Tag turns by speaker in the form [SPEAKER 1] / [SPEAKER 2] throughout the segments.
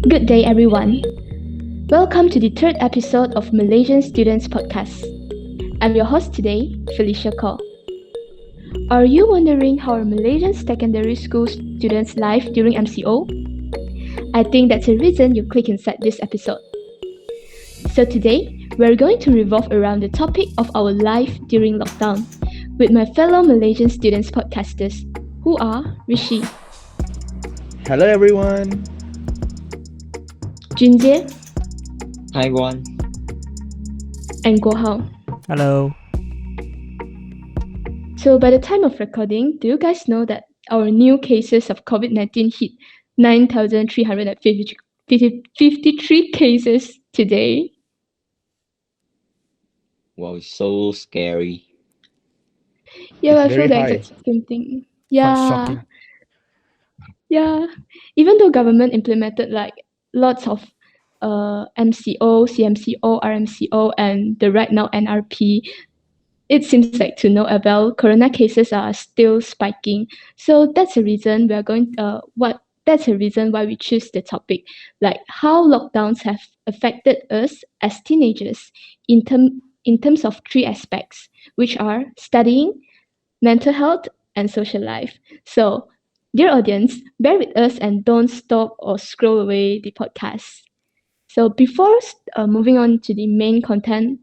[SPEAKER 1] Good day, everyone. Welcome to the third episode of Malaysian Students Podcast. I'm your host today, Felicia Kaur. Are you wondering how a Malaysian secondary school student's life during MCO? I think that's a reason you click inside this episode. So today, we're going to revolve around the topic of our life during lockdown with my fellow Malaysian students podcasters, who are Rishi,
[SPEAKER 2] Hello everyone.
[SPEAKER 1] Junjie,
[SPEAKER 3] Hi everyone.
[SPEAKER 1] and Gohao.
[SPEAKER 4] Hello.
[SPEAKER 1] So by the time of recording, do you guys know that our new cases of COVID-19 hit 9,353 cases today?
[SPEAKER 3] Wow, it's so scary.
[SPEAKER 1] Yeah, I
[SPEAKER 2] It's
[SPEAKER 1] feel
[SPEAKER 2] very
[SPEAKER 1] the
[SPEAKER 2] high.
[SPEAKER 1] exact same thing.
[SPEAKER 4] Quite
[SPEAKER 1] Yeah,
[SPEAKER 4] shocking.
[SPEAKER 1] yeah. Even though government implemented like lots of MCO, CMCO, RMCO, and the right now NRP, it seems like to no avail. Corona cases are still spiking, so that's a reason we are going. That's a reason why we choose the topic, like how lockdowns have affected us as teenagers in terms of three aspects, which are studying, mental health, and social life. So, dear audience, bear with us and don't stop or scroll away the podcast. So, before moving on to the main content,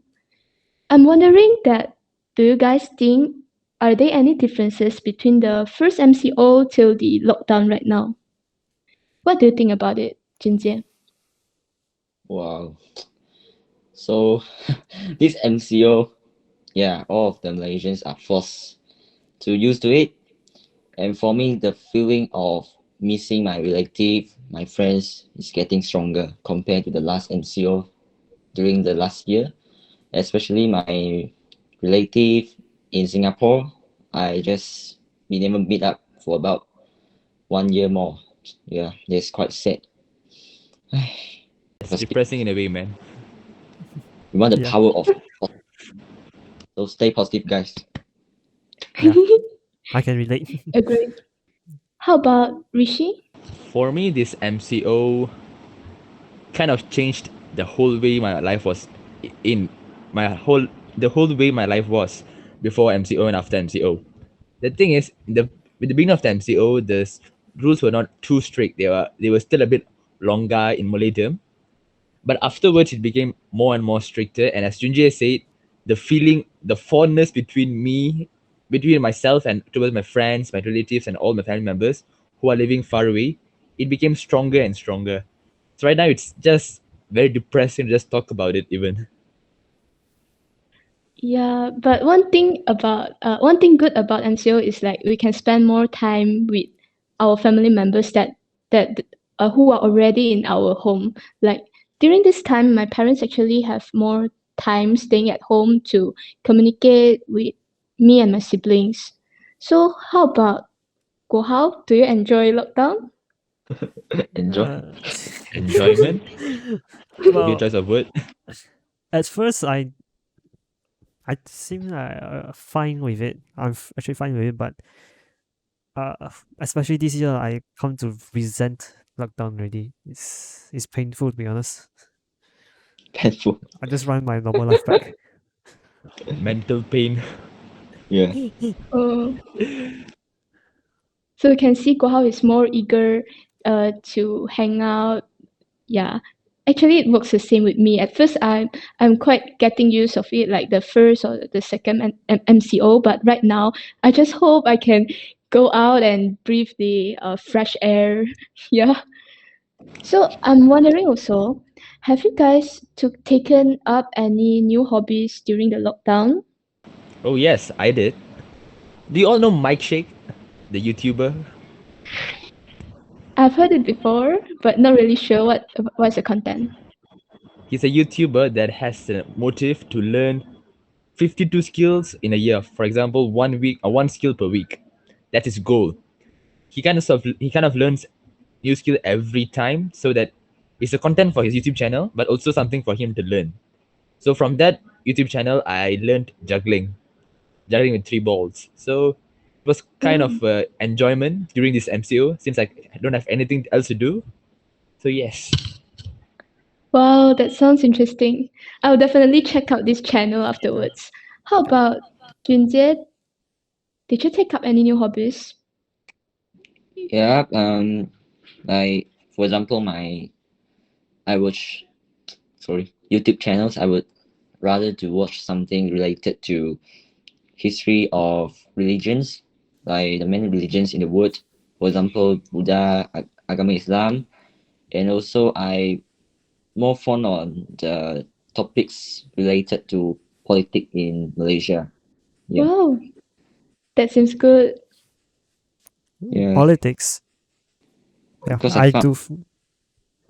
[SPEAKER 1] I'm wondering that do you guys think are there any differences between the first MCO till the lockdown right now? What do you think about it, Jinjie?
[SPEAKER 3] Wow. So this MCO, yeah, all of the Malaysians are forced to use to it. And for me, the feeling of missing my relative, my friends is getting stronger compared to the last MCO during the last year. Especially my relative in Singapore. I just we never meet up for about 1 year more. Yeah, that's quite sad.
[SPEAKER 2] It's depressing in a way, man.
[SPEAKER 3] We want the
[SPEAKER 4] Yeah.
[SPEAKER 3] power of so stay positive, guys.
[SPEAKER 4] Yeah. I can relate.
[SPEAKER 1] Agree. How about Rishi?
[SPEAKER 2] For me, this MCO kind of changed the whole way my life was in my whole the whole way my life was before MCO and after MCO. The thing is, with the beginning of the MCO, rules were not too strict. They were still a bit longer in Malay term, but afterwards it became more and more stricter. And as Junjie said, the fondness between myself and towards my friends, my relatives, and all my family members who are living far away, it became stronger and stronger. So right now it's just very depressing to just talk about it even.
[SPEAKER 1] Yeah, but one thing good about MCO is like we can spend more time with our family members that who are already in our home. Like during this time, my parents actually have more time staying at home to communicate with me and my siblings. So how about Gohao? Do you enjoy lockdown?
[SPEAKER 3] Enjoy.
[SPEAKER 4] Uh,
[SPEAKER 2] Enjoyment, your
[SPEAKER 4] well,
[SPEAKER 2] choice of word.
[SPEAKER 4] at first I seem like fine with it. Actually fine with it, but especially this year, I come to resent lockdown already. It's painful to be honest.
[SPEAKER 3] Painful.
[SPEAKER 4] I just want my normal life back.
[SPEAKER 2] Mental pain.
[SPEAKER 3] Yeah.
[SPEAKER 1] Oh, so you can see Gohao is more eager to hang out. Yeah. Actually, it works the same with me. At first, I'm quite getting used of it, like the first or the second MCO. But right now, I just hope I can go out and breathe the fresh air. Yeah. So I'm wondering also, have you guys taken up any new hobbies during the lockdown?
[SPEAKER 2] Oh yes, I did. Do you all know Mike Shake, the YouTuber?
[SPEAKER 1] I've heard it before, but not really sure what's the content.
[SPEAKER 2] He's a YouTuber that has a motive to learn 52 skills in a year. For example, 1 week or one skill per week. That's his goal. He kind of learns new skill every time so that it's a content for his YouTube channel, but also something for him to learn. So from that YouTube channel, I learned juggling with three balls. So it was kind of enjoyment during this MCO since I don't have anything else to do. So yes.
[SPEAKER 1] Wow, that sounds interesting. I'll definitely check out this channel afterwards. How about Junjie? Did you take up any new hobbies?
[SPEAKER 3] Yeah. Like for example, I watch YouTube channels. I would rather to watch something related to history of religions, like the many religions in the world. For example, Buddha, Agama Islam, and also I more fond on the topics related to politics in Malaysia. Yeah,
[SPEAKER 1] Wow, that seems good.
[SPEAKER 3] yeah,
[SPEAKER 4] Politics. Yeah,
[SPEAKER 3] because I
[SPEAKER 4] I
[SPEAKER 3] found
[SPEAKER 4] do.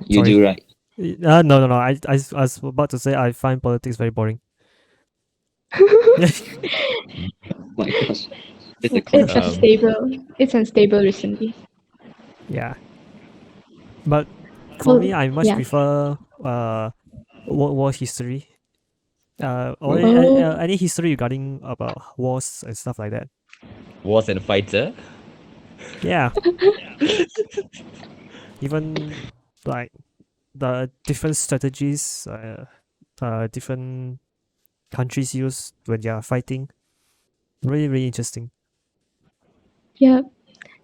[SPEAKER 3] you
[SPEAKER 4] Sorry.
[SPEAKER 3] do right.
[SPEAKER 4] No, no, no. I was about to say I find politics very boring. Yeah,
[SPEAKER 3] My gosh, it's a
[SPEAKER 1] It's
[SPEAKER 3] contrast.
[SPEAKER 2] Um,
[SPEAKER 1] unstable. It's unstable recently.
[SPEAKER 4] yeah. But for
[SPEAKER 1] Oh,
[SPEAKER 4] me, I much
[SPEAKER 1] yeah.
[SPEAKER 4] prefer war history. Or
[SPEAKER 3] Okay.
[SPEAKER 1] Oh,
[SPEAKER 4] any history regarding about wars and stuff like that.
[SPEAKER 2] wars and fights, eh?
[SPEAKER 4] Yeah, even like the different strategies different countries use when they are fighting. Really, really interesting.
[SPEAKER 1] yeah.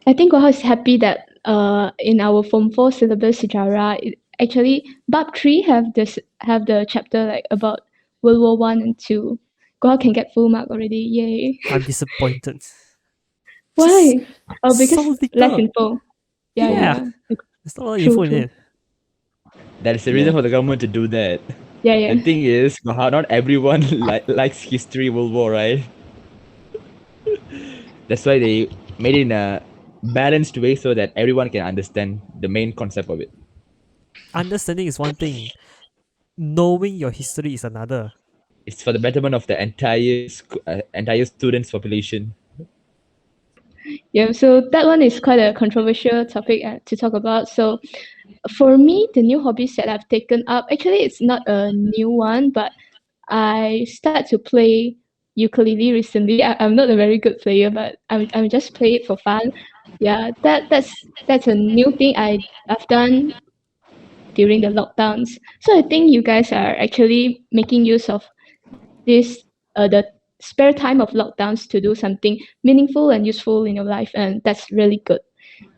[SPEAKER 1] I think Goha is happy that in our Form 4 syllabus sejarah, actually Bab 3 have the chapter like about World War One and Two. Goha can get full mark already. Yay.
[SPEAKER 4] I'm disappointed. Just
[SPEAKER 1] Why? Oh, because
[SPEAKER 4] so
[SPEAKER 1] less
[SPEAKER 4] little.
[SPEAKER 1] info. Yeah,
[SPEAKER 4] Yeah,
[SPEAKER 1] yeah.
[SPEAKER 4] there's not a lot of
[SPEAKER 1] True,
[SPEAKER 4] info in
[SPEAKER 1] true.
[SPEAKER 4] it.
[SPEAKER 2] That is the
[SPEAKER 3] Yeah.
[SPEAKER 2] reason for the government to do that.
[SPEAKER 1] Yeah,
[SPEAKER 2] The
[SPEAKER 1] yeah.
[SPEAKER 2] thing is, how not everyone likes history, World War, right? That's why they made it in a balanced way so that everyone can understand the main concept of it.
[SPEAKER 4] Understanding is one thing, knowing your history is another.
[SPEAKER 2] It's for the betterment of the entire students population.
[SPEAKER 1] Yeah, so that one is quite a controversial topic to talk about. So for me, the new hobbies that I've taken up, actually, it's not a new one, but I start to play ukulele recently. I'm not a very good player, but I'm just play it for fun. Yeah, that's a new thing I've done during the lockdowns. So I think you guys are actually making use of this the spare time of lockdowns to do something meaningful and useful in your life, and that's really good.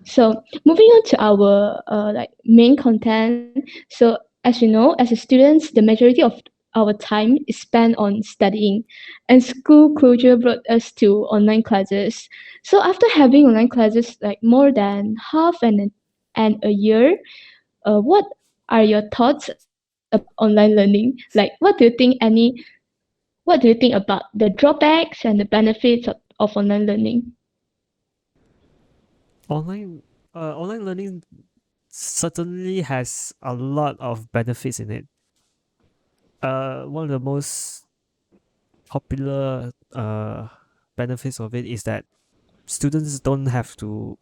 [SPEAKER 1] So moving on to our like main content. So as you know, as a students, the majority of our time is spent on studying, and school closure brought us to online classes. So after having online classes like more than and a year, what are your thoughts about online learning? Like, what do you think about the drawbacks and the benefits of online learning?
[SPEAKER 4] Online learning certainly has a lot of benefits in it. One of the most popular benefits of it is that students don't have to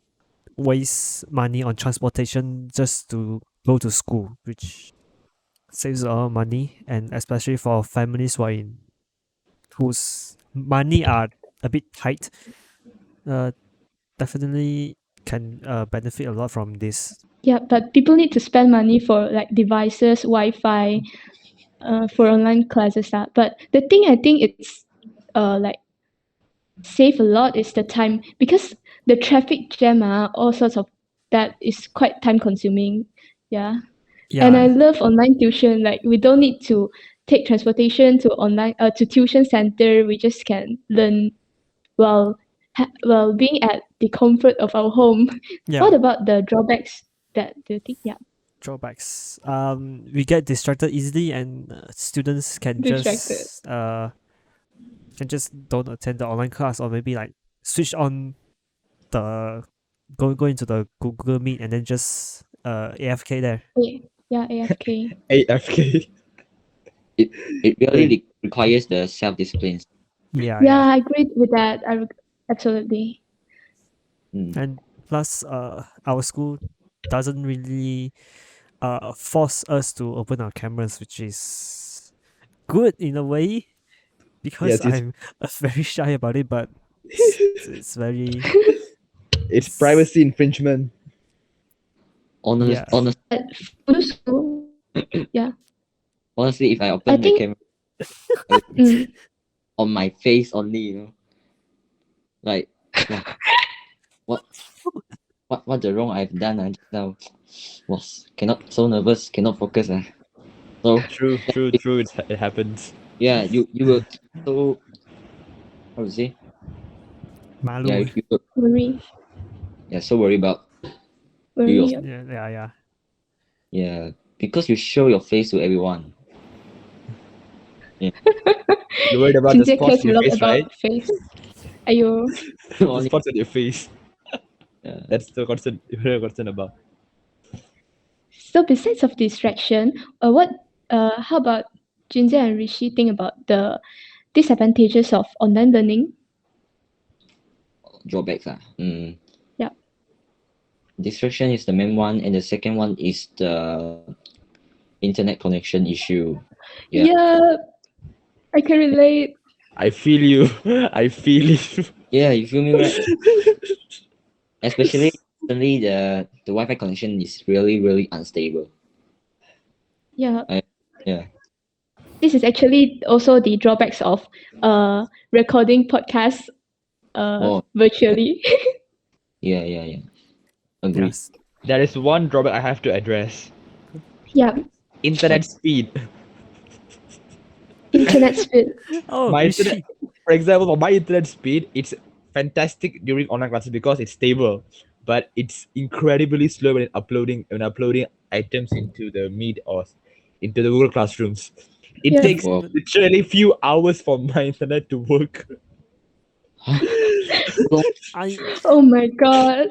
[SPEAKER 4] waste money on transportation just to go to school, which saves a lot of money, and especially for families whose money are a bit tight, uh, definitely can benefit a lot from this.
[SPEAKER 1] Yeah, but people need to spend money for like devices, Wi-Fi, for online classes. But the thing I think it's like save a lot is the time because the traffic jam, all sorts of that is quite time consuming. Yeah, and I
[SPEAKER 4] Yeah,
[SPEAKER 1] love online tuition. Like we don't need to take transportation to online to tuition center. We just can learn while while being at the comfort of our home. What
[SPEAKER 4] yeah.
[SPEAKER 1] about the drawbacks? That do you think? Yeah,
[SPEAKER 4] Drawbacks. We get distracted easily, and students
[SPEAKER 1] distracted.
[SPEAKER 4] can just don't attend the online class, or maybe like switch on the go into the Google Meet and then just AFK there.
[SPEAKER 1] Yeah, yeah, AFK.
[SPEAKER 2] AFK.
[SPEAKER 3] It really requires the self discipline.
[SPEAKER 4] Yeah,
[SPEAKER 1] Yeah,
[SPEAKER 4] yeah.
[SPEAKER 1] I agree with that. Absolutely.
[SPEAKER 3] Mm.
[SPEAKER 4] And plus, our school doesn't really force us to open our cameras, which is good in a way because
[SPEAKER 2] Yes,
[SPEAKER 4] I'm very shy about it, but it's very
[SPEAKER 2] it's
[SPEAKER 4] it's
[SPEAKER 2] privacy infringement.
[SPEAKER 3] Honest,
[SPEAKER 4] yeah.
[SPEAKER 3] honest.
[SPEAKER 1] But full school. Yeah.
[SPEAKER 3] Honestly, if I
[SPEAKER 1] I
[SPEAKER 3] open the
[SPEAKER 1] think
[SPEAKER 3] camera, I will
[SPEAKER 1] mm,
[SPEAKER 3] on my face only, like, wow, what what the wrong I've done just now was cannot so nervous, cannot focus. So
[SPEAKER 2] True, true,
[SPEAKER 3] it-
[SPEAKER 2] true. It happens.
[SPEAKER 3] yeah, you will so how to say yeah
[SPEAKER 4] Malu.
[SPEAKER 3] you will,
[SPEAKER 1] worry,
[SPEAKER 3] yeah so worried about you
[SPEAKER 1] worry.
[SPEAKER 3] yourself.
[SPEAKER 4] Yeah.
[SPEAKER 3] Yeah, because you show your face to everyone. Yeah,
[SPEAKER 2] You're worried about the
[SPEAKER 1] Cynthia
[SPEAKER 2] spots
[SPEAKER 1] cares
[SPEAKER 2] on
[SPEAKER 1] a
[SPEAKER 2] your
[SPEAKER 1] lot
[SPEAKER 2] face, right?
[SPEAKER 1] about face. Ayo.
[SPEAKER 2] The
[SPEAKER 3] only
[SPEAKER 2] spots on your face.
[SPEAKER 3] yeah.
[SPEAKER 2] That's the concern you're concerned about.
[SPEAKER 1] So besides of distraction, what how about Junja and Rishi think about the disadvantages of online learning?
[SPEAKER 3] Drawbacks.
[SPEAKER 1] Yeah.
[SPEAKER 3] Distraction is the main one, and the second one is the internet connection issue. Yeah,
[SPEAKER 1] Yeah, I can relate.
[SPEAKER 2] I feel you. I feel you.
[SPEAKER 3] yeah, you feel me, right? Especially recently, the Wi-Fi connection is really unstable.
[SPEAKER 1] Yeah,
[SPEAKER 3] I, yeah.
[SPEAKER 1] this is actually also the drawbacks of recording podcasts
[SPEAKER 3] Oh,
[SPEAKER 1] virtually.
[SPEAKER 3] yeah. Agree.
[SPEAKER 4] Yes.
[SPEAKER 2] There is one drawback I have to address.
[SPEAKER 1] Yeah,
[SPEAKER 3] What?
[SPEAKER 2] Internet speed.
[SPEAKER 1] internet speed.
[SPEAKER 4] Oh,
[SPEAKER 2] My internet,
[SPEAKER 4] Rishi.
[SPEAKER 2] for example, for my internet speed, it's fantastic during online classes because it's stable, but it's incredibly slow when uploading items into the Meet or into the Google Classrooms. It
[SPEAKER 1] Yeah.
[SPEAKER 2] takes
[SPEAKER 3] Wow.
[SPEAKER 2] literally few hours for my internet to work.
[SPEAKER 3] Huh? So long?
[SPEAKER 4] I
[SPEAKER 1] Oh my god,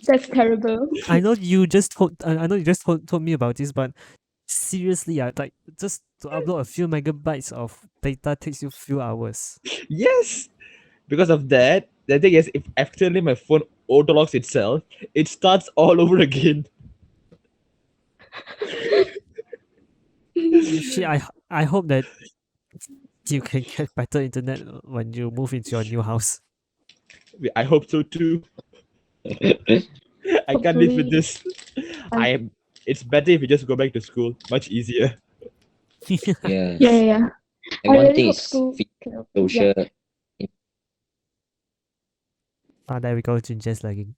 [SPEAKER 1] that's terrible.
[SPEAKER 4] I know you just told me about this, but seriously, like just to upload a few megabytes of data takes you few hours.
[SPEAKER 2] Yes, because of that, the thing is, if accidentally my phone autolocks itself, it starts all over again.
[SPEAKER 4] Rishi, I hope that you can get better internet when you move into your new house.
[SPEAKER 2] I hope so too. I can't live with
[SPEAKER 1] Hopefully,
[SPEAKER 2] this. I
[SPEAKER 1] um,
[SPEAKER 2] am. It's better if you just go back to school. Much easier.
[SPEAKER 1] yeah,
[SPEAKER 3] Yes.
[SPEAKER 1] yeah, yeah. I
[SPEAKER 3] And one
[SPEAKER 1] really
[SPEAKER 3] thing
[SPEAKER 1] hope
[SPEAKER 3] is
[SPEAKER 1] school can open. Yeah,
[SPEAKER 3] social.
[SPEAKER 4] There we go, Jinja's lagging.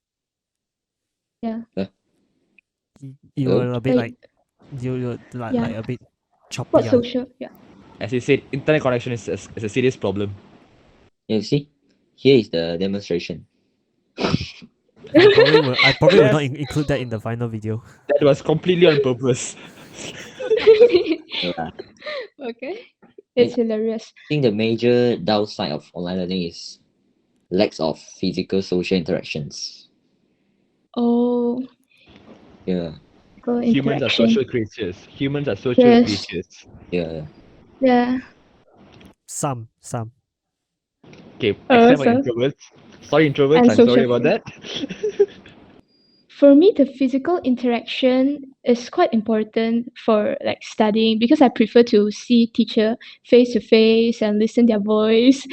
[SPEAKER 1] yeah.
[SPEAKER 4] You
[SPEAKER 3] Hello?
[SPEAKER 4] were a bit
[SPEAKER 1] Like,
[SPEAKER 4] like you
[SPEAKER 1] yeah.
[SPEAKER 4] like a bit choppy.
[SPEAKER 1] What social? Yeah.
[SPEAKER 2] As you said, internet connection is a serious problem.
[SPEAKER 3] Yeah, see, here is the demonstration.
[SPEAKER 4] I probably will not
[SPEAKER 2] Yes,
[SPEAKER 4] include that in the final video.
[SPEAKER 2] that was completely on purpose.
[SPEAKER 3] Yeah.
[SPEAKER 1] Okay.
[SPEAKER 3] And
[SPEAKER 1] It's hilarious.
[SPEAKER 3] I think the major downside of online learning is lacks of physical social interactions.
[SPEAKER 1] Oh,
[SPEAKER 3] Yeah,
[SPEAKER 1] go
[SPEAKER 2] Humans are
[SPEAKER 1] interaction.
[SPEAKER 2] social creatures. Humans are social
[SPEAKER 1] Yes.
[SPEAKER 2] creatures.
[SPEAKER 3] yeah.
[SPEAKER 1] Yeah.
[SPEAKER 4] Some.
[SPEAKER 2] Okay, except for
[SPEAKER 1] So
[SPEAKER 2] introverts. Sorry, introverts.
[SPEAKER 1] and
[SPEAKER 2] I'm sorry
[SPEAKER 1] social.
[SPEAKER 2] about that.
[SPEAKER 1] For me, the physical interaction is quite important for like studying because I prefer to see teacher face to face and listen their voice,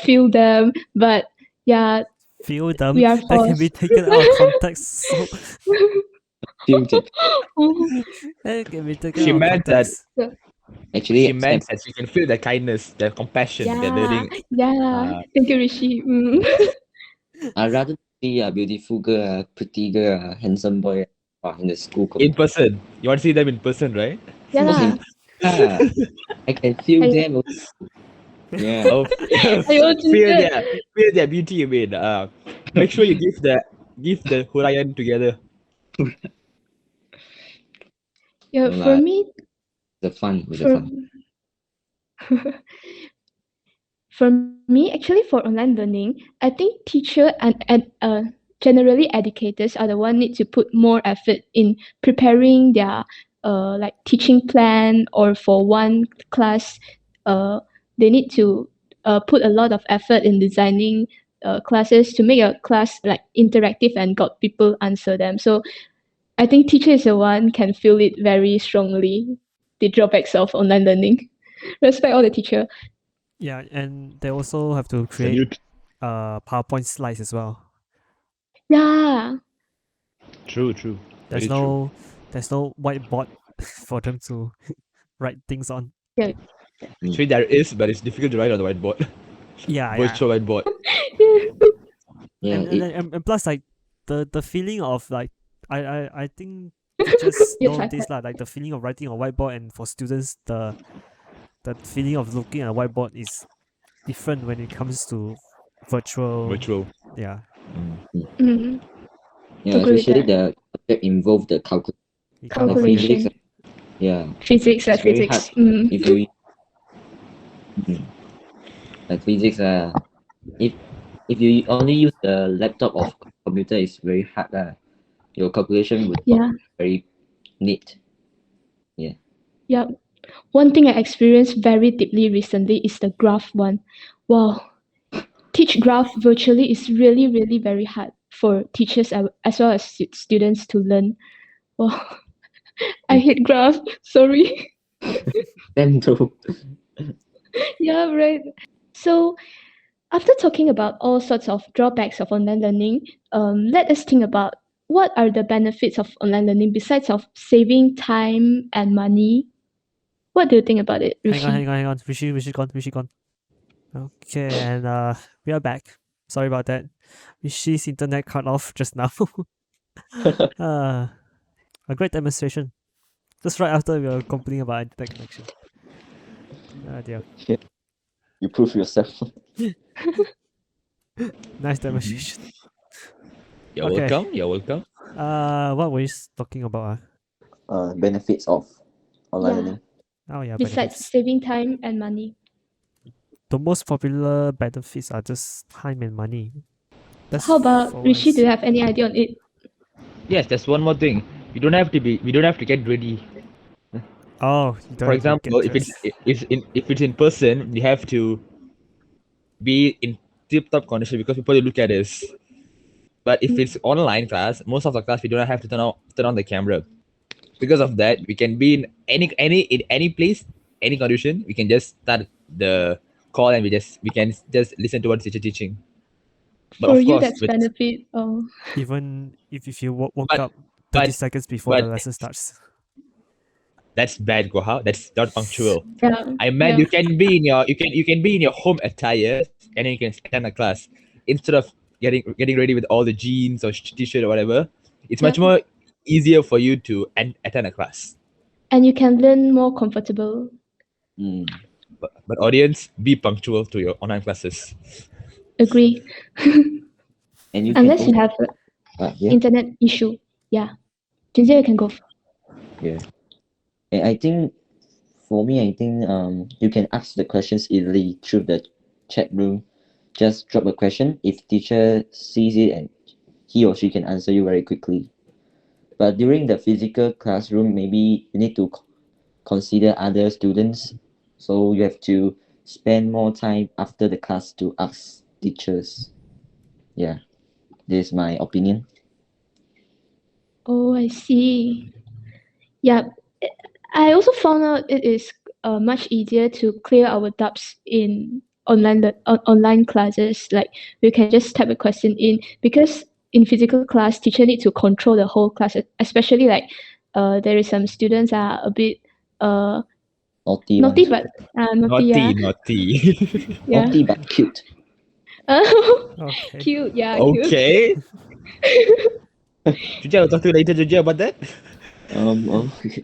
[SPEAKER 1] feel them. But yeah,
[SPEAKER 4] Feel them
[SPEAKER 1] we are
[SPEAKER 4] that can be
[SPEAKER 1] forced.
[SPEAKER 4] taken out of context. So
[SPEAKER 3] Filtered.
[SPEAKER 4] that can be taken
[SPEAKER 2] She
[SPEAKER 4] out of
[SPEAKER 2] meant that.
[SPEAKER 4] context.
[SPEAKER 1] So,
[SPEAKER 3] Actually,
[SPEAKER 2] She meant that you can feel the kindness, the compassion, the
[SPEAKER 1] yeah,
[SPEAKER 2] learning.
[SPEAKER 1] yeah.
[SPEAKER 2] Uh,
[SPEAKER 1] Thank you, Rishi.
[SPEAKER 3] I'd rather see a beautiful girl, a pretty girl, a handsome boy in the school.
[SPEAKER 2] in person. You want to see them in person, right?
[SPEAKER 1] Yeah
[SPEAKER 3] Oh,
[SPEAKER 1] lah.
[SPEAKER 3] yeah. I can feel
[SPEAKER 1] I,
[SPEAKER 3] them. Yeah.
[SPEAKER 2] Oh,
[SPEAKER 1] ayo,
[SPEAKER 2] feel
[SPEAKER 1] Ginger.
[SPEAKER 2] their feel their beauty. I mean, make sure you give the Hurayan together.
[SPEAKER 1] Yeah,
[SPEAKER 3] No
[SPEAKER 1] for
[SPEAKER 3] lah.
[SPEAKER 1] me,
[SPEAKER 3] The fun with the
[SPEAKER 1] for
[SPEAKER 3] fun.
[SPEAKER 1] For me, actually, for online learning, I think teacher and generally educators are the one need to put more effort in preparing their like teaching plan or for one class. Uh, they need to put a lot of effort in designing classes to make a class like interactive and got people answer them. So I think teacher is the one can feel it very strongly. The drawbacks of online learning. Respect all the teacher.
[SPEAKER 4] Yeah, and they also have to create
[SPEAKER 2] Salute.
[SPEAKER 4] PowerPoint slides as well.
[SPEAKER 1] Yeah.
[SPEAKER 2] True, true.
[SPEAKER 4] There's
[SPEAKER 2] Very true.
[SPEAKER 4] no there's no whiteboard for them to write things on.
[SPEAKER 1] Yeah.
[SPEAKER 2] Actually, there is, but it's difficult to write on the whiteboard.
[SPEAKER 4] Yeah,
[SPEAKER 2] Virtual whiteboard.
[SPEAKER 3] Yeah,
[SPEAKER 4] and plus like the feeling of like I think teachers
[SPEAKER 1] Yes,
[SPEAKER 4] know
[SPEAKER 1] I
[SPEAKER 4] this lah, like the feeling of writing on whiteboard, and for students the feeling of looking at a whiteboard is different when it comes to virtual.
[SPEAKER 2] Virtual.
[SPEAKER 4] Yeah,
[SPEAKER 1] Mm,
[SPEAKER 3] yeah,
[SPEAKER 1] agree with
[SPEAKER 3] especially
[SPEAKER 1] that.
[SPEAKER 3] the subject involve the
[SPEAKER 4] you can't
[SPEAKER 3] like
[SPEAKER 4] forget.
[SPEAKER 3] physics.
[SPEAKER 1] Calculation.
[SPEAKER 3] Yeah,
[SPEAKER 1] Physics,
[SPEAKER 3] it's
[SPEAKER 1] like
[SPEAKER 3] very hard
[SPEAKER 1] physics.
[SPEAKER 3] if you like physics. If if you only use the laptop of computer, it's very hard. Your calculation would not
[SPEAKER 1] Yeah.
[SPEAKER 3] be very neat. Yeah.
[SPEAKER 1] Yeah. One thing I experienced very deeply recently is the graph one. Wow. Teach graph virtually is really, really very hard for teachers as well as students to learn. Wow. I hate graph. Sorry.
[SPEAKER 3] Then too.
[SPEAKER 1] Yeah, right. So after talking about all sorts of drawbacks of online learning, let us think about what are the benefits of online learning besides of saving time and money. What do you think about it,
[SPEAKER 4] Hang on,
[SPEAKER 1] Rishi?
[SPEAKER 4] hang on. Rishi gone. Okay, and we are back. Sorry about that. Rishi's internet cut off just now. uh, a great demonstration. Just right after we were complaining about internet connection. Ah dear.
[SPEAKER 3] You prove yourself.
[SPEAKER 4] Nice demonstration.
[SPEAKER 2] You're
[SPEAKER 4] Okay.
[SPEAKER 2] welcome. You're welcome.
[SPEAKER 4] What were you talking about?
[SPEAKER 3] Benefits of online
[SPEAKER 1] Yeah.
[SPEAKER 3] learning.
[SPEAKER 4] Oh yeah,
[SPEAKER 1] Besides
[SPEAKER 4] benefits.
[SPEAKER 1] saving time and money.
[SPEAKER 4] The most popular benefits are just time and money. That's
[SPEAKER 1] How about
[SPEAKER 4] for
[SPEAKER 1] Rishi? Do
[SPEAKER 4] once.
[SPEAKER 1] you have any idea on it?
[SPEAKER 2] Yes, there's one more thing. We don't have to get ready.
[SPEAKER 4] Oh, you don't
[SPEAKER 2] For
[SPEAKER 4] have to
[SPEAKER 2] example,
[SPEAKER 4] get dressed.
[SPEAKER 2] if it's in person, we have to be in tip-top condition because people will look at us. But if it's online class, most of the class we don't have to turn on the camera. Because of that, we can be in any place, any condition. We can just start the call and we can just listen to what teacher teaching. But
[SPEAKER 1] For
[SPEAKER 2] of
[SPEAKER 1] you,
[SPEAKER 2] course,
[SPEAKER 1] that's benefit. Oh,
[SPEAKER 4] Even if you woke
[SPEAKER 2] but
[SPEAKER 4] up 30
[SPEAKER 2] but
[SPEAKER 4] seconds before the
[SPEAKER 2] but
[SPEAKER 4] lesson starts.
[SPEAKER 2] that's bad, Goha. That's not punctual.
[SPEAKER 1] yeah,
[SPEAKER 2] I meant
[SPEAKER 1] yeah,
[SPEAKER 2] you can be in your home attire and then you can attend a class instead of getting ready with all the jeans or t-shirt or whatever. It's
[SPEAKER 1] yeah.
[SPEAKER 2] much more easier for you to attend a class.
[SPEAKER 1] And you can learn more comfortable.
[SPEAKER 3] Mm.
[SPEAKER 2] But audience, be punctual to your online classes.
[SPEAKER 1] Agree.
[SPEAKER 3] And you can
[SPEAKER 1] Unless you
[SPEAKER 3] also
[SPEAKER 1] have
[SPEAKER 3] yeah,
[SPEAKER 1] internet issue. Yeah. Ginger, you can go.
[SPEAKER 3] yeah. And I think for me, I think you can ask the questions easily through the chat room. Just drop a question. If teacher sees it and he or she can answer you very quickly. But during the physical classroom, maybe you need to consider other students. So you have to spend more time after the class to ask teachers. Yeah, this is my opinion.
[SPEAKER 1] Oh, I see. Yeah. I also found out it is much easier to clear our doubts in online classes. Like we can just type a question in because in physical class, teacher need to control the whole class, especially like there is some students are a bit uh
[SPEAKER 3] Naughty
[SPEAKER 1] naughty,
[SPEAKER 3] ones.
[SPEAKER 1] but naughty, yeah,
[SPEAKER 2] Naughty.
[SPEAKER 1] yeah.
[SPEAKER 3] Naughty but cute.
[SPEAKER 4] Okay.
[SPEAKER 1] Cute, yeah, cute.
[SPEAKER 2] Okay. Juja, I'll talk to you later, Juja, about that.
[SPEAKER 3] Okay.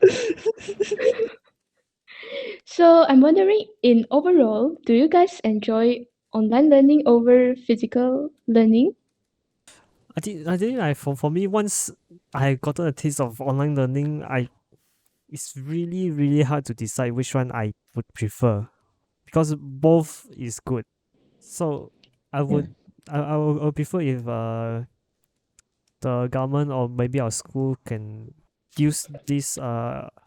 [SPEAKER 1] So I'm wondering, in overall, do you guys enjoy online learning over physical learning?
[SPEAKER 4] I think like for me, once I gotten a taste of online learning, it's really really hard to decide which one I would prefer, because both is good. So I would I would prefer if the government or maybe our school can use this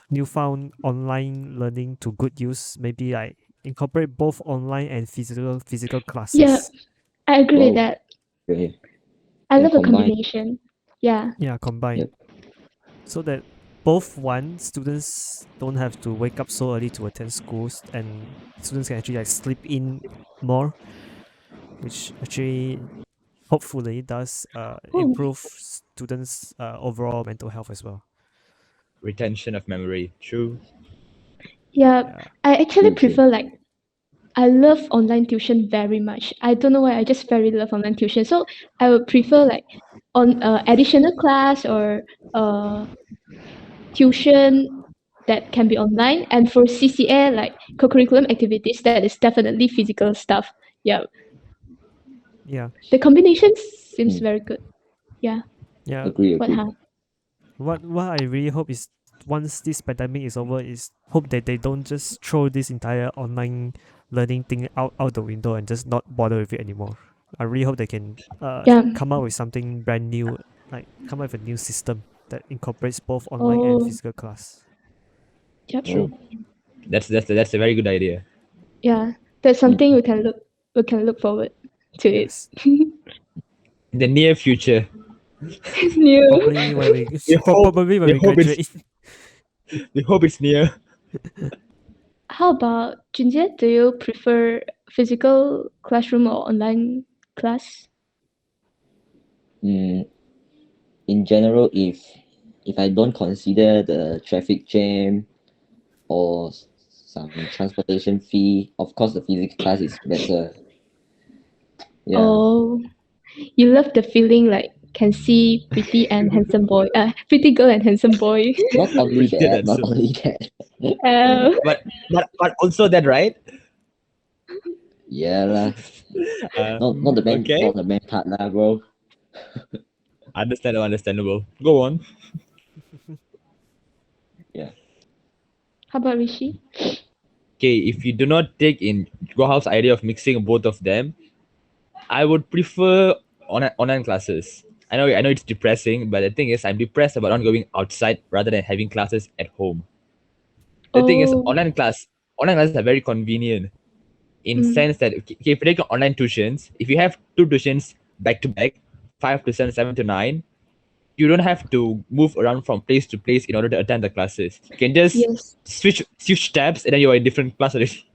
[SPEAKER 4] newfound online learning to good use. Maybe like incorporate both online and physical
[SPEAKER 1] Yeah,
[SPEAKER 4] classes.
[SPEAKER 1] I agree with
[SPEAKER 3] Wow.
[SPEAKER 1] that.
[SPEAKER 3] Okay.
[SPEAKER 1] I
[SPEAKER 3] Can
[SPEAKER 1] love a
[SPEAKER 3] combine.
[SPEAKER 1] combination. Yeah,
[SPEAKER 4] Yeah, combined.
[SPEAKER 3] Yep.
[SPEAKER 4] So that both one, students don't have to wake up so early to attend schools, and students can actually like sleep in more, which actually hopefully does
[SPEAKER 1] oh,
[SPEAKER 4] improve students overall mental health as well.
[SPEAKER 2] retention of memory. True.
[SPEAKER 1] Yeah,
[SPEAKER 4] Yeah.
[SPEAKER 1] I actually
[SPEAKER 3] True, true.
[SPEAKER 1] prefer like I love online tuition very much. I don't know why I just very love online tuition. So I would prefer like on additional class or uh tuition that can be online. And for CCA like co-curriculum activities, that is definitely physical stuff. Yeah,
[SPEAKER 4] Yeah.
[SPEAKER 1] the combination seems
[SPEAKER 3] Mm.
[SPEAKER 1] very good. Yeah,
[SPEAKER 4] Yeah.
[SPEAKER 3] Agree,
[SPEAKER 1] what
[SPEAKER 3] agree.
[SPEAKER 1] huh?
[SPEAKER 4] What I really hope is once this pandemic is over, is hope that they don't just throw this entire online learning thing out the window and just not bother with it anymore. I really hope they can
[SPEAKER 1] Yeah.
[SPEAKER 4] come up with something brand new, like come up with a new system that incorporates both online and
[SPEAKER 1] Oh,
[SPEAKER 4] physical class.
[SPEAKER 1] yep.
[SPEAKER 3] Oh,
[SPEAKER 2] True. That's a very good idea.
[SPEAKER 1] Yeah, that's
[SPEAKER 3] mm,
[SPEAKER 1] something we can look forward to it.
[SPEAKER 4] Yes.
[SPEAKER 2] In the near future,
[SPEAKER 1] New.
[SPEAKER 4] Probably when we
[SPEAKER 2] we hope
[SPEAKER 4] probably when
[SPEAKER 2] we
[SPEAKER 4] we
[SPEAKER 2] hope it's
[SPEAKER 4] graduate.
[SPEAKER 2] we hope it's near.
[SPEAKER 1] How about Junjie? Do you prefer physical classroom or online class?
[SPEAKER 3] mm, in general, if I don't consider the traffic jam or some transportation fee, of course the physics class is better. Yeah,
[SPEAKER 1] Oh, you love the feeling like can see pretty and handsome boy, pretty girl and handsome boy.
[SPEAKER 3] not only
[SPEAKER 2] Pretty
[SPEAKER 3] that, not
[SPEAKER 2] handsome.
[SPEAKER 3] only that.
[SPEAKER 1] uh,
[SPEAKER 2] But also that, right?
[SPEAKER 3] Yeah lah,
[SPEAKER 2] Uh,
[SPEAKER 3] not
[SPEAKER 2] okay.
[SPEAKER 3] the main part lah, bro.
[SPEAKER 2] Understandable. Go on.
[SPEAKER 3] Yeah.
[SPEAKER 1] how about Rishi?
[SPEAKER 2] Okay, if you do not take in Gohal's idea of mixing both of them, I would prefer online classes. I know it's depressing, but the thing is, I'm depressed about not going outside rather than having classes at home. The thing is,
[SPEAKER 1] Oh,
[SPEAKER 2] online classes are very convenient in
[SPEAKER 1] mm,
[SPEAKER 2] sense that okay, if you take online tuitions, if you have two tuitions back to back, 5 to 7, 7 to 9, you don't have to move around from place to place in order to attend the classes. You can just
[SPEAKER 1] yes,
[SPEAKER 2] switch tabs and then you are in different class already.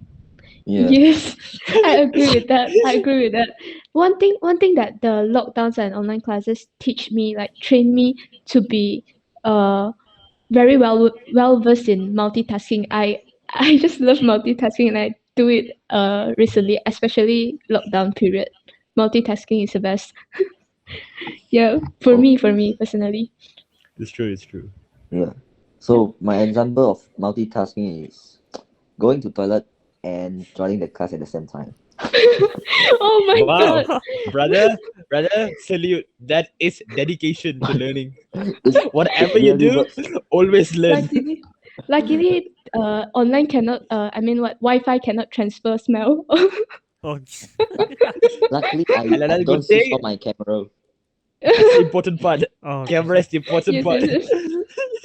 [SPEAKER 3] Yeah.
[SPEAKER 1] yes. I agree with that. I agree with that. One thing that the lockdowns and online classes teach me, like train me to be uh very well versed in multitasking. I just love multitasking and I do it recently, especially lockdown period. Multitasking is the best. Yeah, for
[SPEAKER 3] Oh,
[SPEAKER 1] me, for me personally.
[SPEAKER 2] It's true. It's true.
[SPEAKER 3] yeah.
[SPEAKER 1] Yep.
[SPEAKER 3] So my example of multitasking is going to toilet and joining the class at the same time.
[SPEAKER 1] Oh my
[SPEAKER 2] Wow,
[SPEAKER 1] god.
[SPEAKER 2] brother, salute. That is dedication to learning.
[SPEAKER 3] It
[SPEAKER 2] Whatever you
[SPEAKER 3] really
[SPEAKER 2] do,
[SPEAKER 3] works.
[SPEAKER 2] always learn.
[SPEAKER 1] Luckily, online cannot. I mean, what Wi-Fi cannot transfer smell.
[SPEAKER 4] Oh,
[SPEAKER 3] Luckily, I
[SPEAKER 2] Another
[SPEAKER 3] don't
[SPEAKER 2] good
[SPEAKER 3] switch
[SPEAKER 2] thing.
[SPEAKER 3] on my camera.
[SPEAKER 2] That's the important part.
[SPEAKER 4] oh, okay.
[SPEAKER 2] Camera is the important
[SPEAKER 1] Yes,
[SPEAKER 2] part.
[SPEAKER 1] yes, yes.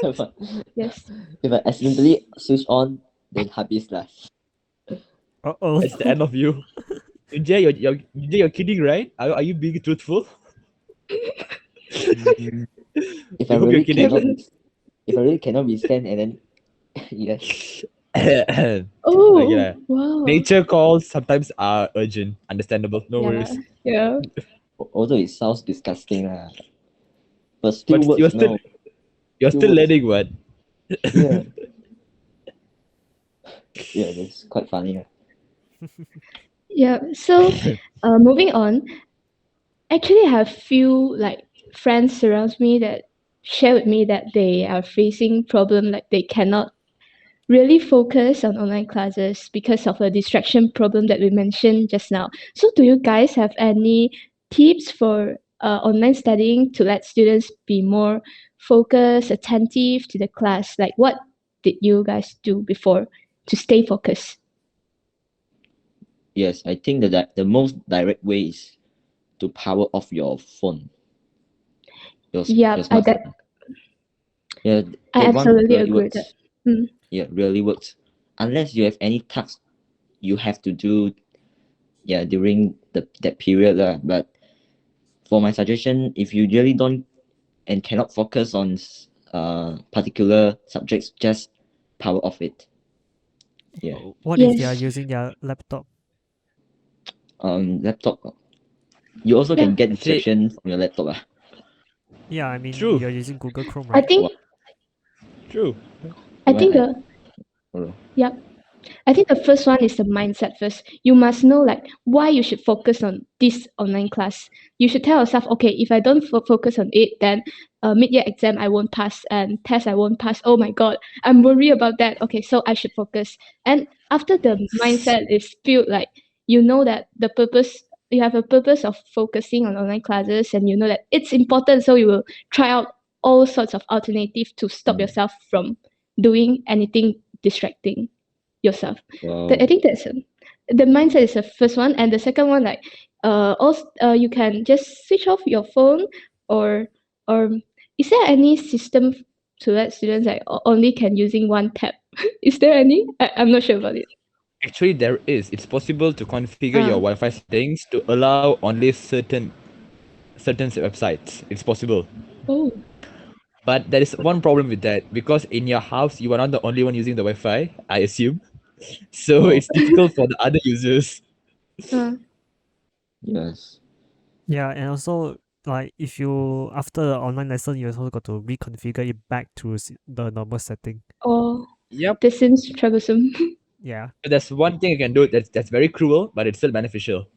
[SPEAKER 3] if I
[SPEAKER 1] Yes.
[SPEAKER 3] if I accidentally switch on, then habis lah.
[SPEAKER 4] Oh.
[SPEAKER 2] That's the end of you. You're kidding, right? Are you being truthful?
[SPEAKER 3] Mm, If I
[SPEAKER 2] We hope you're
[SPEAKER 3] really
[SPEAKER 2] kidding.
[SPEAKER 3] cannot,
[SPEAKER 1] Kevin.
[SPEAKER 3] if I really cannot withstand, and then yes,
[SPEAKER 2] Okay,
[SPEAKER 1] Oh,
[SPEAKER 2] lah.
[SPEAKER 1] wow.
[SPEAKER 2] Nature calls sometimes are urgent. Understandable. No
[SPEAKER 1] Yeah,
[SPEAKER 2] worries.
[SPEAKER 1] yeah.
[SPEAKER 3] although it sounds disgusting lah, but still
[SPEAKER 2] But
[SPEAKER 3] works. No,
[SPEAKER 2] you're
[SPEAKER 3] still
[SPEAKER 2] still
[SPEAKER 3] works.
[SPEAKER 2] learning, what?
[SPEAKER 3] Yeah, yeah, that's quite funny.
[SPEAKER 1] Yeah. So, moving on. Actually, I have few like friends surrounds me that share with me that they are facing problem like they cannot really focus on online classes because of a distraction problem that we mentioned just now. So, do you guys have any tips for online studying to let students be more focused, attentive to the class? Like, what did you guys do before to stay focused?
[SPEAKER 3] Yes, I think that the most direct way is to power off your phone, your
[SPEAKER 1] Yeah,
[SPEAKER 3] smartphone. Yeah,
[SPEAKER 1] I
[SPEAKER 3] that one
[SPEAKER 1] absolutely
[SPEAKER 3] really
[SPEAKER 1] agree with that.
[SPEAKER 3] works.
[SPEAKER 1] Mm,
[SPEAKER 3] Yeah, really works. Unless you have any tasks you have to do, yeah, during that period lah. But for my suggestion, if you really don't and cannot focus on particular subjects, just power off it. Yeah.
[SPEAKER 4] What if they are
[SPEAKER 1] yes.
[SPEAKER 4] using their laptop?
[SPEAKER 3] Laptop. You also
[SPEAKER 1] Yeah.
[SPEAKER 3] can get
[SPEAKER 2] Actually,
[SPEAKER 3] distraction from your laptop.
[SPEAKER 4] Yeah, I mean
[SPEAKER 2] true.
[SPEAKER 4] you're using Google Chrome,
[SPEAKER 1] I
[SPEAKER 4] right?
[SPEAKER 1] think
[SPEAKER 3] Wow.
[SPEAKER 2] True.
[SPEAKER 1] I
[SPEAKER 3] Even
[SPEAKER 1] think
[SPEAKER 3] I,
[SPEAKER 1] the
[SPEAKER 3] oh,
[SPEAKER 1] yeah. I think the first one is the mindset first. You must know like why you should focus on this online class. You should tell yourself, okay, if I don't focus on it, then mid-year exam I won't pass and test I won't pass. Oh my god, I'm worried about that. Okay, so I should focus. And after the mindset is built, like you know that the purpose you have a purpose of focusing on online classes, and you know that it's important, so you will try out all sorts of alternative to stop
[SPEAKER 3] mm,
[SPEAKER 1] yourself from doing anything distracting yourself. I
[SPEAKER 3] wow,
[SPEAKER 1] think the mindset is the first one, and the second one, like also you can just switch off your phone, or is there any system to let students like only can using one tab? Is there any? I'm not sure about it.
[SPEAKER 2] Actually, there is. It's possible to configure your
[SPEAKER 1] Ah,
[SPEAKER 2] Wi-Fi settings to allow only certain websites. It's possible.
[SPEAKER 1] oh,
[SPEAKER 2] But there is one problem with that because in your house you are not the only one using the Wi-Fi, I assume. So
[SPEAKER 3] oh,
[SPEAKER 2] it's difficult for the other users.
[SPEAKER 1] uh,
[SPEAKER 3] yes,
[SPEAKER 4] Yeah, and also like if you after the online lesson, you also got to reconfigure it back to the normal setting.
[SPEAKER 1] oh,
[SPEAKER 2] Yep.
[SPEAKER 1] this seems troublesome.
[SPEAKER 4] Yeah.
[SPEAKER 2] So that's one thing you can do that's very cruel, but it's still beneficial.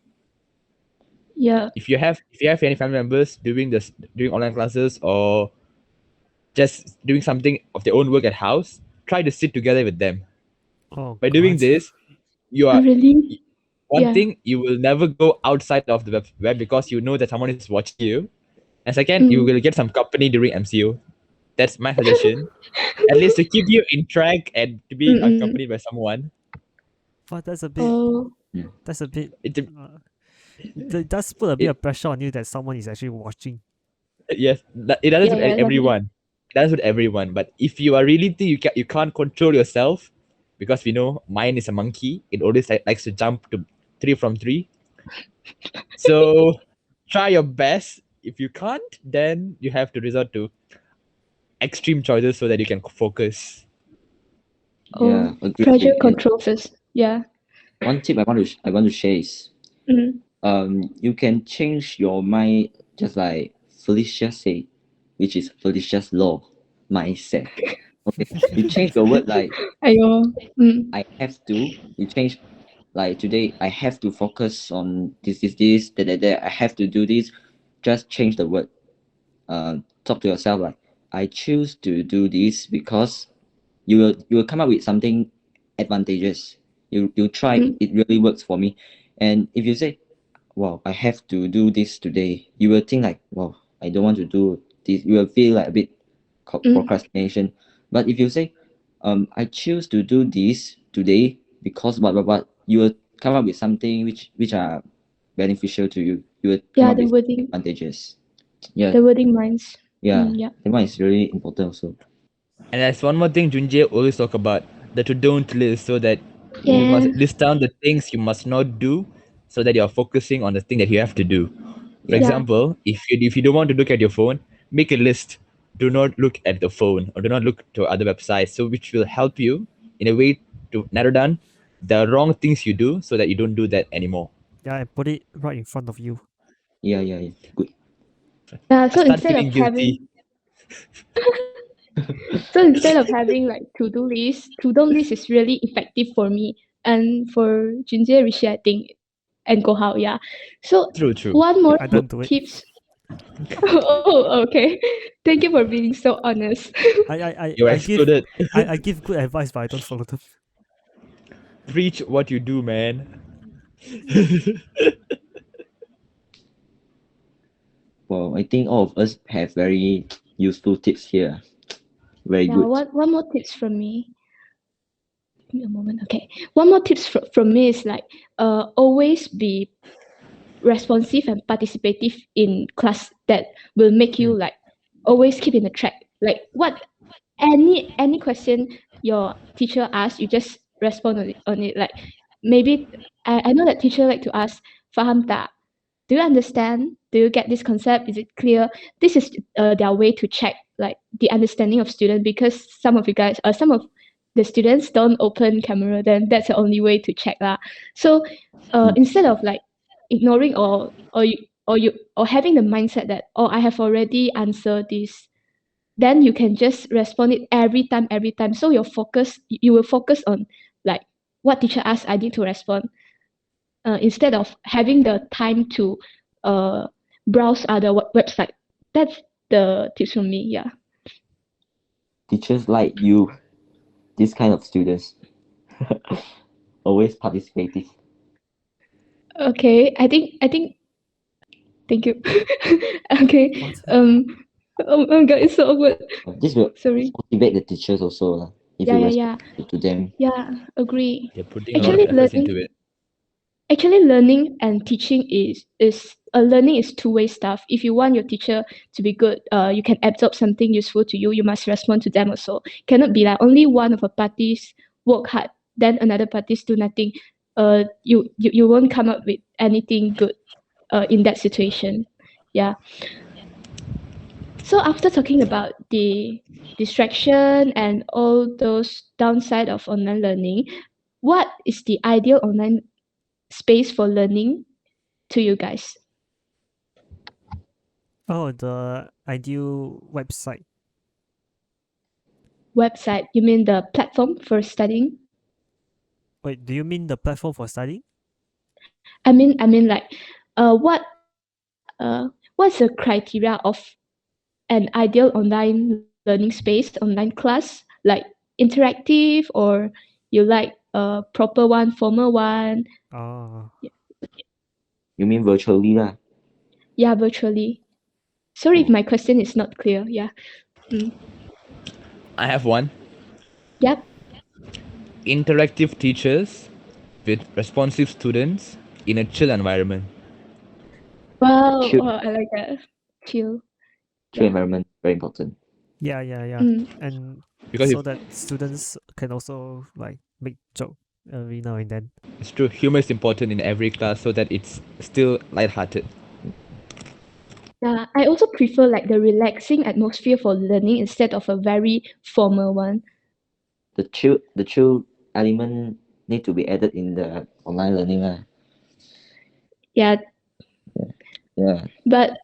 [SPEAKER 1] Yeah.
[SPEAKER 2] If you have any family members doing online classes or just doing something of their own work at house, try to sit together with them.
[SPEAKER 4] Oh
[SPEAKER 2] By doing
[SPEAKER 4] God.
[SPEAKER 2] this, you
[SPEAKER 1] Oh,
[SPEAKER 2] are
[SPEAKER 1] really?
[SPEAKER 2] one
[SPEAKER 1] Yeah.
[SPEAKER 2] thing, you will never go outside of the web because you know that someone is watching you. And second, you
[SPEAKER 1] Mm.
[SPEAKER 2] will get some company during MCU. That's my suggestion. At least to keep you in track and to be
[SPEAKER 1] Mm-mm.
[SPEAKER 2] accompanied by someone.
[SPEAKER 4] But that's a bit.
[SPEAKER 1] Oh,
[SPEAKER 3] mm,
[SPEAKER 4] That's a bit.
[SPEAKER 2] It,
[SPEAKER 4] Uh, it does put a bit
[SPEAKER 2] it
[SPEAKER 4] of pressure on you that someone is actually watching.
[SPEAKER 2] yes, it doesn't
[SPEAKER 1] yeah,
[SPEAKER 2] with
[SPEAKER 1] yeah, definitely.
[SPEAKER 2] everyone. It does with everyone. But if you are really think you can't control yourself, because we know mind is a monkey. It always likes to jump to three from three. So try your best. If you can't, then you have to resort to extreme choices so that you can focus.
[SPEAKER 3] yeah,
[SPEAKER 1] Oh, pressure
[SPEAKER 3] agree. And
[SPEAKER 1] control first. Yeah.
[SPEAKER 3] one tip I want to share is
[SPEAKER 1] Mm.
[SPEAKER 3] you can change your mind just like Felicia said, which is Felicia's law mindset. Okay, you change the word like
[SPEAKER 1] Aiyo. Mm.
[SPEAKER 3] I have to. You change like today I have to focus on this that I have to do this. Just change the word. Talk to yourself like I choose to do this because you will come up with something advantageous. You try
[SPEAKER 1] Mm.
[SPEAKER 3] it really works for me, and if you say wow, I have to do this today, you will think like, wow, I don't want to do this. You will feel like a bit
[SPEAKER 1] Mm.
[SPEAKER 3] procrastination. But if you say, I choose to do this today because what, you will come up with something which are beneficial to you. You will come
[SPEAKER 1] Yeah,
[SPEAKER 3] up with advantages. Yeah,
[SPEAKER 1] the wording minds.
[SPEAKER 3] yeah,
[SPEAKER 1] Yeah.
[SPEAKER 3] that one is really important also.
[SPEAKER 2] And there's one more thing Junjie always talk about, the to don't list, so that you
[SPEAKER 1] Yeah.
[SPEAKER 2] must list down the things you must not do so that you're focusing on the thing that you have to do. For
[SPEAKER 3] Yeah,
[SPEAKER 1] Yeah.
[SPEAKER 2] example, if you don't want to look at your phone, make a list. Do not look at the phone or do not look to other websites. So which will help you in a way to narrow down the wrong things you do so that you don't do that anymore.
[SPEAKER 4] Yeah, and put it right in front of you.
[SPEAKER 3] yeah. Good.
[SPEAKER 1] Yeah.
[SPEAKER 2] I
[SPEAKER 1] So
[SPEAKER 2] start
[SPEAKER 1] instead of
[SPEAKER 2] feeling guilty.
[SPEAKER 1] having so instead of having like to do list is really effective for me and for Junjie Rishi, I think, and Gohao. Yeah. So
[SPEAKER 2] True, true.
[SPEAKER 1] one more
[SPEAKER 4] I don't do it.
[SPEAKER 1] tips. Oh, okay. Thank you for being so honest.
[SPEAKER 4] I I I,
[SPEAKER 2] You're
[SPEAKER 4] I give
[SPEAKER 2] excluded.
[SPEAKER 4] I give good advice, but I don't follow them.
[SPEAKER 2] Preach what you do, man.
[SPEAKER 3] Well, I think all of us have very useful tips here. Very
[SPEAKER 1] Yeah.
[SPEAKER 3] good.
[SPEAKER 1] One more tips from me. Give me a moment. Okay. One more tips from me is like always be responsive and participative in class that will make you like always keep in the track. Like what any question your teacher asks, you just respond on it. Like maybe I know that teacher like to ask, faham tak? Do you understand? Do you get this concept? Is it clear? This is their way to check like the understanding of student, because some of the students don't open camera, then that's the only way to check lah. So
[SPEAKER 3] Mm,
[SPEAKER 1] instead of like ignoring or having the mindset that, oh, I have already answered this, then you can just respond it every time. So you will focus on like what teacher asks, I need to respond, instead of having the time to uh browse other website. That's the tips from me. Yeah.
[SPEAKER 3] Teachers like you, this kind of students, always participative.
[SPEAKER 1] Okay. I think. Thank you. Okay.
[SPEAKER 4] What?
[SPEAKER 1] Oh my god, it's so awkward.
[SPEAKER 3] This will
[SPEAKER 1] Sorry.
[SPEAKER 3] motivate the teachers also lah, if
[SPEAKER 1] Yeah,
[SPEAKER 3] you
[SPEAKER 1] yeah,
[SPEAKER 3] respond
[SPEAKER 1] yeah.
[SPEAKER 3] to them.
[SPEAKER 1] Yeah, agree.
[SPEAKER 2] They're putting a lot of
[SPEAKER 1] Actually,
[SPEAKER 2] efforts into
[SPEAKER 1] learning
[SPEAKER 2] it.
[SPEAKER 1] actually learning and teaching is learning is two-way stuff. If you want your teacher to be good, you can absorb something useful to you, you must respond to them also. Cannot be like only one of the parties work hard, then another parties do nothing. You won't come up with anything good in that situation. Yeah. So after talking about the distraction and all those downside of online learning, what is the ideal online space for learning to you guys?
[SPEAKER 4] Oh, the ideal website.
[SPEAKER 1] Website, you mean the platform for studying?
[SPEAKER 4] Wait, do you mean the platform for studying?
[SPEAKER 1] I mean like what's the criteria of an ideal online learning space, online class? Like interactive, or you like a proper one, formal one?
[SPEAKER 4] Oh,
[SPEAKER 3] You mean virtually lah?
[SPEAKER 1] Yeah, virtually. Sorry if my question is not clear. Yeah. Mm.
[SPEAKER 2] I have one.
[SPEAKER 1] Yep.
[SPEAKER 2] Interactive teachers with responsive students in a chill environment.
[SPEAKER 1] Wow.
[SPEAKER 3] Chill,
[SPEAKER 1] Oh, I like that. Chill.
[SPEAKER 3] chill
[SPEAKER 1] Yeah.
[SPEAKER 3] environment very important.
[SPEAKER 4] yeah.
[SPEAKER 1] Mm.
[SPEAKER 4] And
[SPEAKER 2] Because
[SPEAKER 4] so
[SPEAKER 2] if
[SPEAKER 4] that students can also like make joke every now and then.
[SPEAKER 2] it's true, humor is important in every class so that it's still lighthearted.
[SPEAKER 1] Yeah. I also prefer like the relaxing atmosphere for learning instead of a very formal one.
[SPEAKER 3] The chill element need to be added in the online learning lah.
[SPEAKER 1] Yeah.
[SPEAKER 3] Yeah.
[SPEAKER 1] But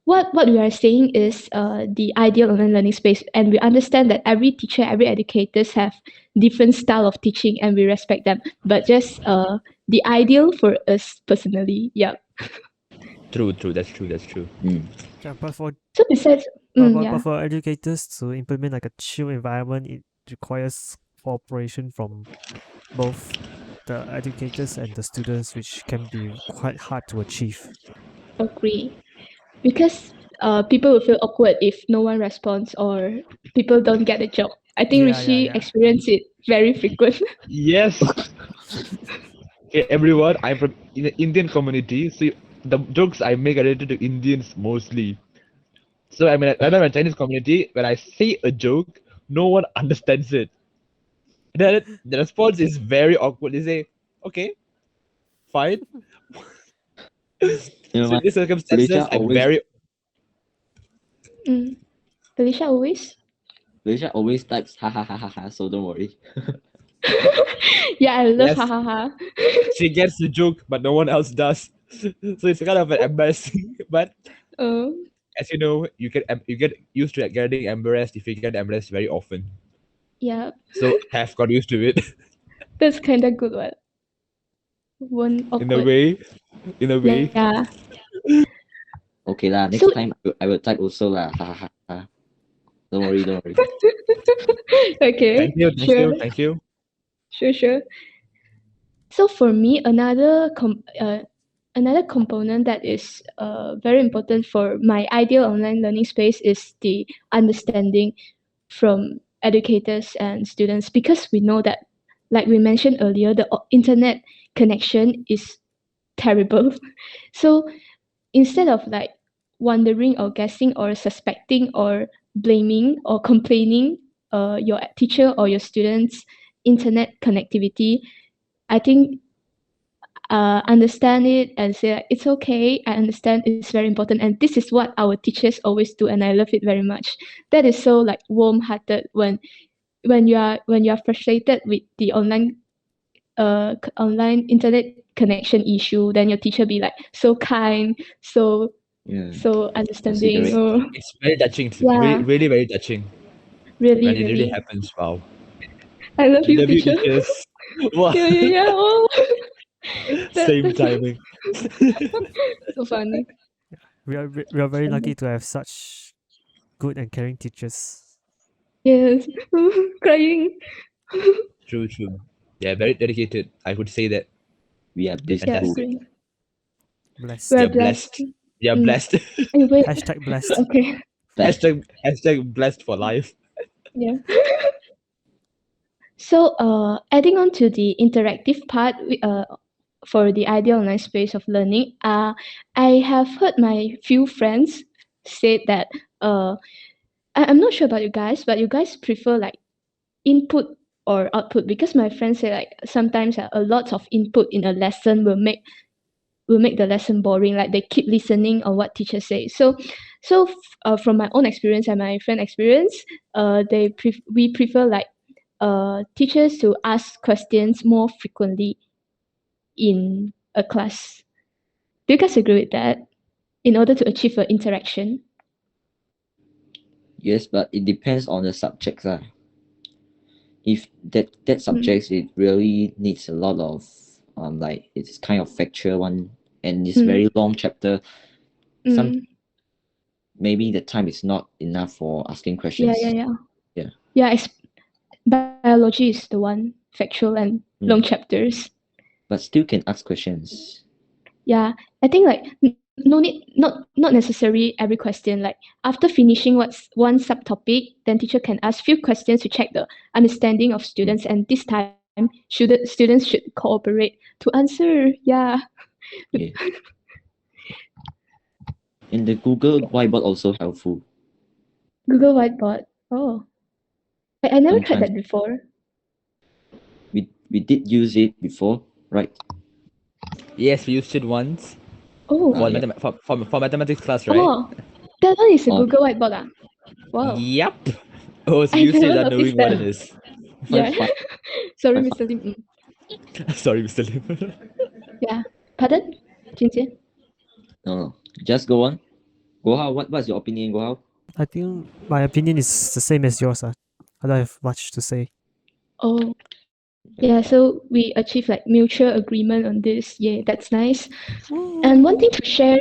[SPEAKER 1] what we are saying is the ideal online learning space, and we understand that every teacher, every educators have different style of teaching, and we respect them. But just the ideal for us personally. Yeah.
[SPEAKER 2] True, that's true.
[SPEAKER 3] Mm.
[SPEAKER 4] Yeah, but for
[SPEAKER 1] So besides,
[SPEAKER 4] but
[SPEAKER 1] yeah.
[SPEAKER 4] for educators to implement like a chill environment, it requires cooperation from both the educators and the students, which can be quite hard to achieve.
[SPEAKER 1] Agree. Because people will feel awkward if no one responds or people don't get the job. I think Rishi
[SPEAKER 4] Yeah.
[SPEAKER 1] experienced it very frequent.
[SPEAKER 2] Yes. Okay, everyone, I'm from in the Indian community, so the jokes I make are related to Indians mostly. So I mean, rather than Chinese community, when I say a joke, no one understands it. Then the response is very awkward. They say, "Okay, fine."
[SPEAKER 3] You know
[SPEAKER 2] So in
[SPEAKER 3] what?
[SPEAKER 2] these circumstances,
[SPEAKER 3] Malaysia
[SPEAKER 2] I'm
[SPEAKER 3] always
[SPEAKER 2] very
[SPEAKER 1] Mm. Felicia always?
[SPEAKER 3] Malaysia always types ha ha ha ha ha. So don't worry.
[SPEAKER 1] Yeah, I love ha
[SPEAKER 2] yes.
[SPEAKER 1] ha ha.
[SPEAKER 2] She gets the joke, but no one else does. So it's kind of an embarrassing. But
[SPEAKER 1] Um,
[SPEAKER 2] as you know, you get used to getting embarrassed if you get embarrassed very often.
[SPEAKER 1] yeah,
[SPEAKER 2] So I have got used to it
[SPEAKER 1] that's kind of good one. One
[SPEAKER 2] in a
[SPEAKER 1] awkward.
[SPEAKER 2] way. In a way.
[SPEAKER 1] Yeah.
[SPEAKER 3] Okay lah.
[SPEAKER 1] So
[SPEAKER 3] Next time I will type also lah. Ha ha ha ha. Don't worry, don't worry.
[SPEAKER 1] okay,
[SPEAKER 2] Thank
[SPEAKER 1] sure,
[SPEAKER 2] you, thank you.
[SPEAKER 1] sure. So for me, another component that is very important for my ideal online learning space is the understanding from educators and students, because we know that, like we mentioned earlier, the internet connection is terrible. So instead of like wondering or guessing or suspecting or blaming or complaining your teacher or your students internet connectivity, I think understand it and say like, it's okay, I understand, it's very important, and this is what our teachers always do, and I love it very much. That is so like warm hearted when you are frustrated with the online internet connection issue, then your teacher be like so kind, so
[SPEAKER 3] Yeah.
[SPEAKER 1] so understanding.
[SPEAKER 3] Considerate.
[SPEAKER 1] Oh,
[SPEAKER 2] It's very touching.
[SPEAKER 1] yeah,
[SPEAKER 2] Really very touching
[SPEAKER 1] really,
[SPEAKER 2] when it really
[SPEAKER 1] really.
[SPEAKER 2] happens. Wow.
[SPEAKER 1] I love
[SPEAKER 2] We
[SPEAKER 1] you,
[SPEAKER 2] love you,
[SPEAKER 1] teacher.
[SPEAKER 2] teachers. Wow.
[SPEAKER 1] Yeah, yeah, yeah. Oh,
[SPEAKER 2] Same
[SPEAKER 1] that's
[SPEAKER 2] timing.
[SPEAKER 1] so funny.
[SPEAKER 4] We are very lucky to have such good and caring teachers.
[SPEAKER 1] Yes, crying.
[SPEAKER 2] True, true. Yeah, very dedicated. I would say that.
[SPEAKER 3] We are
[SPEAKER 1] Yeah,
[SPEAKER 3] blissful.
[SPEAKER 2] Fantastic.
[SPEAKER 1] agree.
[SPEAKER 4] Blessed.
[SPEAKER 1] We're
[SPEAKER 2] You're
[SPEAKER 1] blessed.
[SPEAKER 2] blessed. You're
[SPEAKER 1] Mm.
[SPEAKER 2] blessed.
[SPEAKER 1] Hey, wait.
[SPEAKER 4] Hashtag blessed.
[SPEAKER 1] Okay.
[SPEAKER 3] Blessed.
[SPEAKER 2] Hashtag blessed for life.
[SPEAKER 1] Yeah. So, adding on to the interactive part, for the ideal online space of learning, I have heard my few friends say that I'm not sure about you guys, but you guys prefer like input or output, because my friends say like sometimes a lot of input in a lesson will make the lesson boring, like they keep listening on what teachers say. From my own experience and my friend experience, we prefer like teachers to ask questions more frequently in a class. Do you guys agree with that, in order to achieve an interaction?
[SPEAKER 3] Yes, but it depends on the subjects. If that
[SPEAKER 1] Mm,
[SPEAKER 3] subjects it really needs a lot of like it's kind of factual one and it's
[SPEAKER 1] mm,
[SPEAKER 3] very long chapter. Some
[SPEAKER 1] mm.
[SPEAKER 3] maybe the time is not enough for asking
[SPEAKER 1] Yeah, yeah,
[SPEAKER 3] questions.
[SPEAKER 1] yeah.
[SPEAKER 3] Yeah.
[SPEAKER 1] Yeah, biology is the one, factual and long
[SPEAKER 3] Mm.
[SPEAKER 1] chapters.
[SPEAKER 3] But still can ask questions.
[SPEAKER 1] Yeah, I think like no need, not necessary every question. Like after finishing what's one subtopic, then teacher can ask few questions to check the understanding of
[SPEAKER 3] Mm.
[SPEAKER 1] students, and this time students should cooperate to answer. Yeah,
[SPEAKER 3] Yeah. And the Google Whiteboard also helpful.
[SPEAKER 1] Google Whiteboard. Oh, I never tried
[SPEAKER 3] Sometimes
[SPEAKER 1] that before.
[SPEAKER 3] we did use it before, right?
[SPEAKER 2] Yes, we used it once
[SPEAKER 1] Oh,
[SPEAKER 3] Ah,
[SPEAKER 2] for
[SPEAKER 3] yeah.
[SPEAKER 2] for mathematics class, right?
[SPEAKER 1] oh, that one is a
[SPEAKER 3] Oh,
[SPEAKER 1] Google Whiteboard. Ah, wow,
[SPEAKER 2] Yep. Oh, so
[SPEAKER 1] I
[SPEAKER 2] we used it
[SPEAKER 1] never
[SPEAKER 2] without
[SPEAKER 1] noticed
[SPEAKER 2] knowing what
[SPEAKER 1] that.
[SPEAKER 2] it is.
[SPEAKER 3] five
[SPEAKER 1] Yeah,
[SPEAKER 3] five
[SPEAKER 1] sorry,
[SPEAKER 3] five
[SPEAKER 1] Mr.
[SPEAKER 3] five.
[SPEAKER 1] Lim. Mm.
[SPEAKER 2] Sorry, Mr. Lim.
[SPEAKER 1] Yeah, pardon, Jinjie?
[SPEAKER 3] No, no. Just go on. Go how? What's your opinion? Go how?
[SPEAKER 4] I think my opinion is the same as yours. I don't have much to say.
[SPEAKER 1] Oh, yeah, so we achieve like mutual agreement on this. Yeah, that's nice. And one thing to share,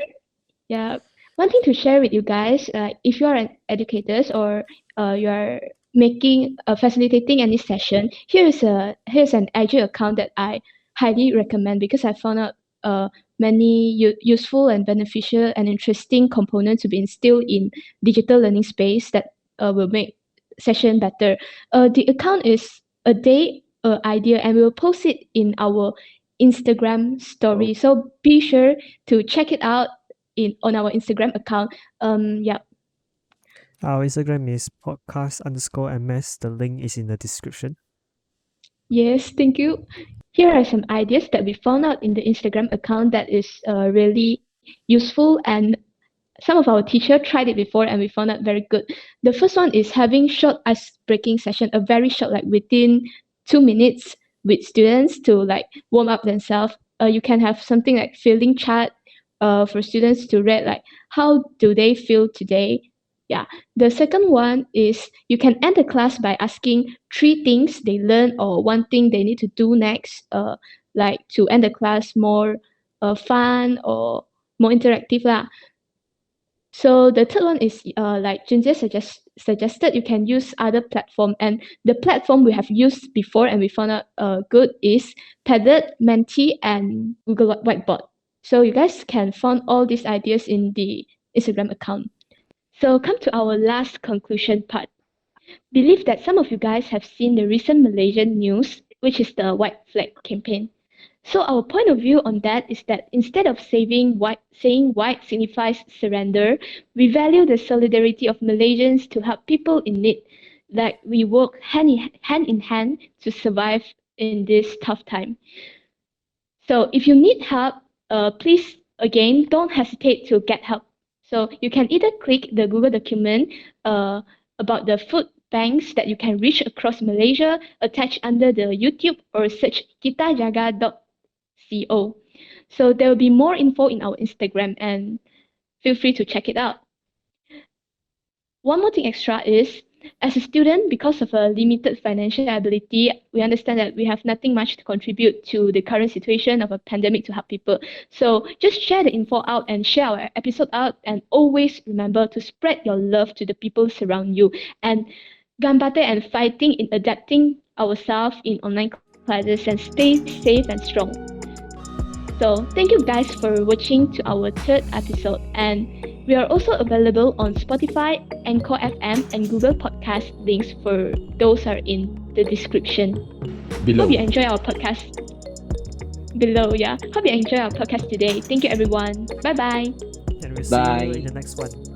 [SPEAKER 1] yeah, one thing to share with you guys, if you are an educators or you are facilitating any session, here's an IG account that I highly recommend, because I found out many useful and beneficial and interesting components to be instilled in digital learning space that will make session better. The account is a day idea, and we will post it in our Instagram
[SPEAKER 3] Oh,
[SPEAKER 1] story. So be sure to check it out in on our Instagram account. Yeah.
[SPEAKER 4] Our Instagram is podcast_ms. The link is in the description.
[SPEAKER 1] Yes, thank you. Here are some ideas that we found out in the Instagram account that is really useful, and some of our teacher tried it before and we found out very good. The first one is having short ice breaking session, a very short, like within 2 minutes, with students to like warm up themselves. You can have something like feeling chart for students to read like how do they feel today. Yeah. The second one is you can end the class by asking three things they learn or one thing they need to do next, like to end the class more fun or more interactive lah. So the third one is like Junjie suggested, you can use other platform, and the platform we have used before and we found out good is Padlet, Menti, and Google Whiteboard. So you guys can find all these ideas in the Instagram account. So come to our last conclusion part. Believe that some of you guys have seen the recent Malaysian news, which is the white flag campaign. So our point of view on that is that instead of saying white signifies surrender, we value the solidarity of Malaysians to help people in need. Like we work hand in hand to survive in this tough time. So if you need help, please again don't hesitate to get help. So you can either click the Google document about the food banks that you can reach across Malaysia attached under the YouTube, or search kitajaga.co. So there will be more info in our Instagram, and feel free to check it out. One more thing extra is, as a student, because of a limited financial ability, we understand that we have nothing much to contribute to the current situation of a pandemic to help people. So just share the info out and share our episode out, and always remember to spread your love to the people surround you. And gambate and fighting in adapting ourselves in online classes and stay safe and strong. So thank you guys for watching to our third episode, and we are also available on Spotify, Anchor FM, and Google Podcast. Links for those are in the description.
[SPEAKER 2] Below.
[SPEAKER 1] Hope you enjoy our podcast below. Yeah, hope you enjoy our podcast today. Thank you, everyone. Bye bye.
[SPEAKER 4] And we'll see
[SPEAKER 3] Bye.
[SPEAKER 4] you in the next one.